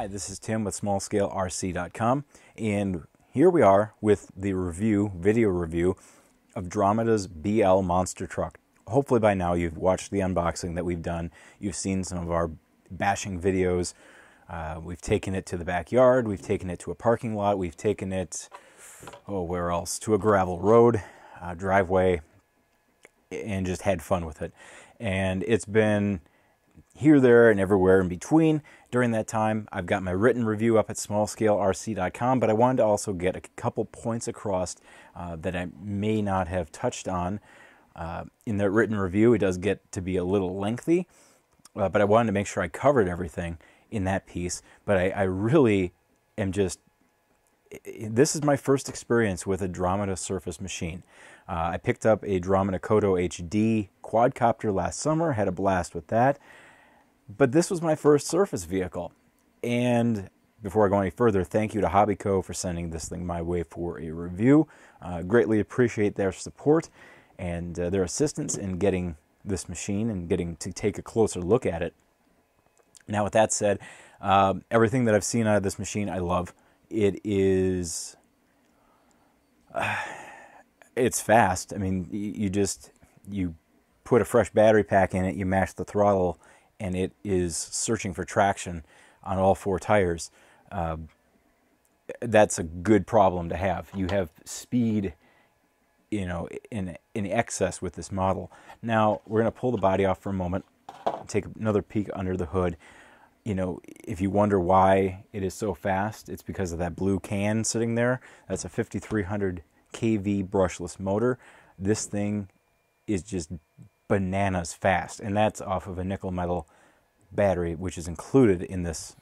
Hi, this is Tim with SmallScaleRC.com, and here we are with the video review of Dromida's BL Monster Truck. Hopefully by now you've watched the unboxing that we've done. You've seen some of our bashing videos. We've taken it to the backyard, we've taken it to a parking lot, we've taken it, where else? To a gravel road, driveway, and just had fun with it. And it's been here, there, and everywhere in between. During that time, I've got my written review up at smallscaleRC.com, but I wanted to also get a couple points across that I may not have touched on in the written review. It does get to be a little lengthy, but I wanted to make sure I covered everything in that piece. But I really am just, this is my first experience with a Dromida surface machine. I picked up a Dromida Kodo HD quadcopter last summer, had a blast with that. But this was my first surface vehicle. And before I go any further, thank you to Hobbyco for sending this thing my way for a review. Greatly appreciate their support and their assistance in getting this machine and getting to take a closer look at it. Now, with that said, everything that I've seen out of this machine, I love. It is, it's fast. I mean, you put a fresh battery pack in it, you mash the throttle, and it is searching for traction on all four tires. That's a good problem to have. You have speed, in excess with this model. Now, we're going to pull the body off for a moment, take another peek under the hood. If you wonder why it is so fast, it's because of that blue can sitting there. That's a 5300 kV brushless motor. This thing is just bananas fast, and that's off of a nickel metal battery, which is included in this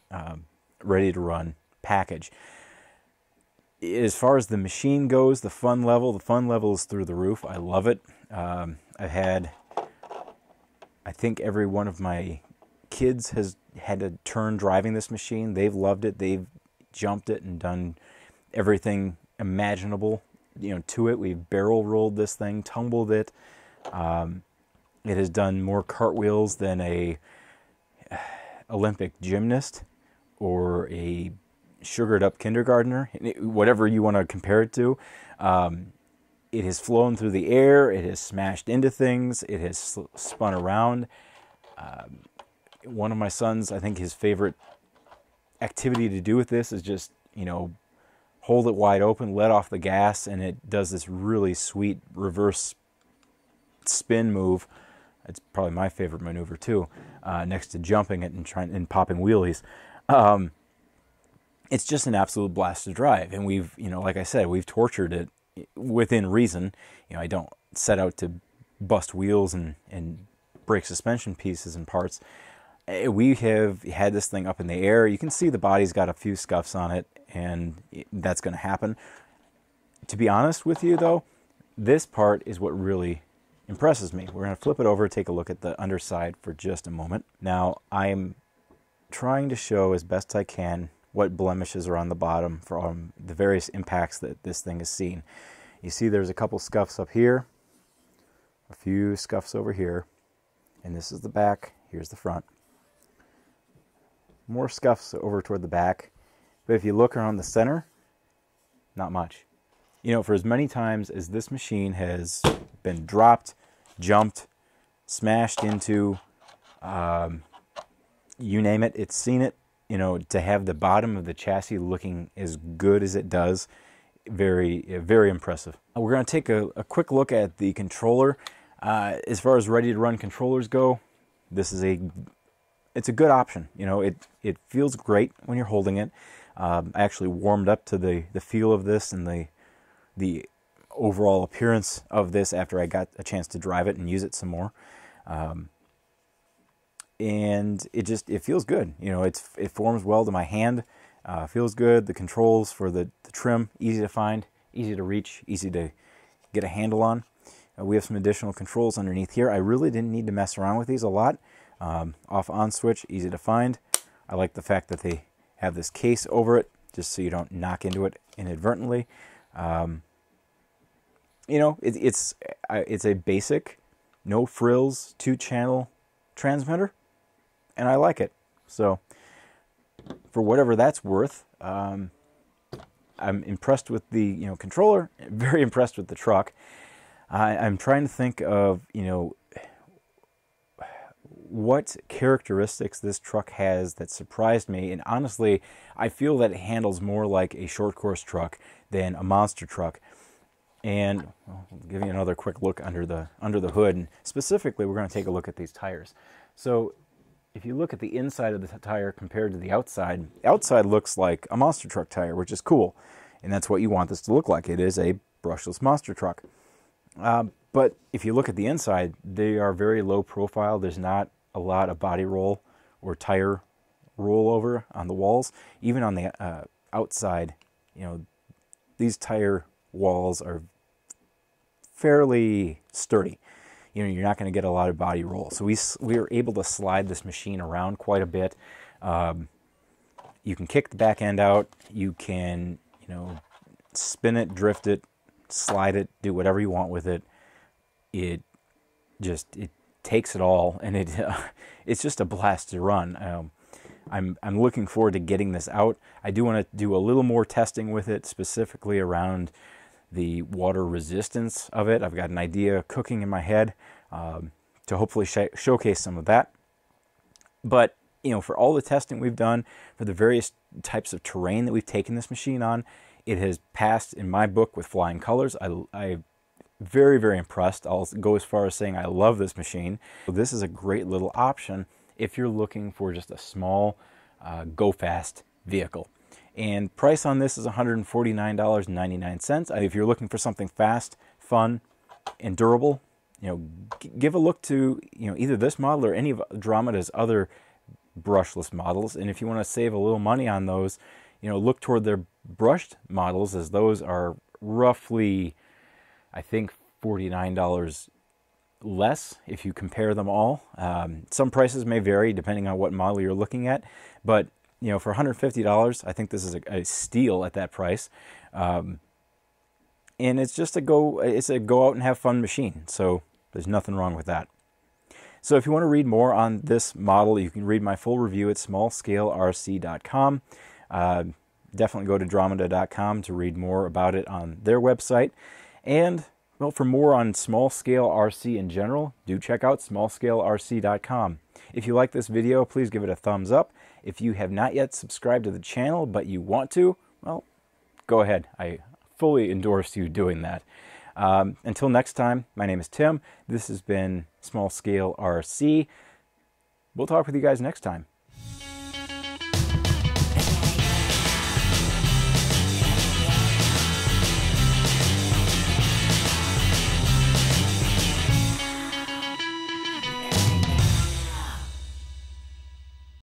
ready to run package. As far as the machine goes, the fun level is through the roof. I love it. I think every one of my kids has had a turn driving this machine. They've loved it. They've jumped it and done everything imaginable to it. We've barrel rolled this thing, tumbled it. It has done more cartwheels than a Olympic gymnast or a sugared up kindergartner, whatever you want to compare it to. It has flown through the air. It has smashed into things. It has spun around. One of my sons, I think his favorite activity to do with this is just, hold it wide open, let off the gas, and it does this really sweet reverse spin move. It's probably my favorite maneuver too, next to jumping it and popping wheelies. It's just an absolute blast to drive, and we've, like I said, we've tortured it within reason. I don't set out to bust wheels and break suspension pieces and parts. We have had this thing up in the air. You can see the body's got a few scuffs on it, and that's going to happen. To be honest with you, though, this part is what really impresses me. We're going to flip it over, take a look at the underside for just a moment. Now, I'm trying to show as best I can what blemishes are on the bottom from the various impacts that this thing has seen. You see there's a couple scuffs up here, a few scuffs over here, and this is the back, here's the front. More scuffs over toward the back, but if you look around the center, not much. For as many times as this machine has been dropped, jumped, smashed into, you name it, it's seen it. To have the bottom of the chassis looking as good as it does, very, very impressive. We're going to take a quick look at the controller. As far as ready to run controllers go, this is it's a good option. It feels great when you're holding it. I actually warmed up to the feel of this and the overall appearance of this after I got a chance to drive it and use it some more. And it feels good. It forms well to my hand. Feels good. The controls for the trim, easy to find, easy to reach, easy to get a handle on. We have some additional controls underneath here. I really didn't need to mess around with these a lot. Off-on switch, easy to find. I like the fact that they have this case over it, just so you don't knock into it inadvertently. It's a basic, no frills, 2-channel transmitter, and I like it. So for whatever that's worth, I'm impressed with the controller, very impressed with the truck. I'm trying to think of what characteristics this truck has that surprised me, and honestly, I feel that it handles more like a short course truck than a monster truck. And I'll give you another quick look under the hood, and specifically, we're going to take a look at these tires. So, if you look at the inside of the tire compared to the outside looks like a monster truck tire, which is cool, and that's what you want this to look like. It is a brushless monster truck. But if you look at the inside, they are very low profile. There's not a lot of body roll or tire rollover on the walls. Even on the outside, these tire walls are fairly sturdy. You're not going to get a lot of body roll. So we were able to slide this machine around quite a bit. You can kick the back end out. You can, spin it, drift it, slide it, do whatever you want with it. It takes it all, and it's just a blast to run. I'm looking forward to getting this out. I do want to do a little more testing with it, specifically around the water resistance of it. I've got an idea cooking in my head to hopefully showcase some of that. But for all the testing we've done, for the various types of terrain that we've taken this machine on, it has passed in my book with flying colors. I'm very, very impressed. I'll go as far as saying I love this machine. So this is a great little option if you're looking for just a small, go-fast vehicle. And price on this is $149.99. If you're looking for something fast, fun, and durable, give a look to either this model or any of Dromida's other brushless models. And if you want to save a little money on those, look toward their brushed models, as those are roughly, I think, $49 less if you compare them all. Some prices may vary depending on what model you're looking at, but for $150, I think this is a steal at that price. And it's just a go out and have fun machine. So there's nothing wrong with that. So if you want to read more on this model, you can read my full review at smallscalerc.com. Definitely go to dromida.com to read more about it on their website. And, well, for more on small scale RC in general, do check out smallscalerc.com. If you like this video, please give it a thumbs up. If you have not yet subscribed to the channel, but you want to, well, go ahead. I fully endorse you doing that. Until next time, my name is Tim. This has been Small Scale RC. We'll talk with you guys next time.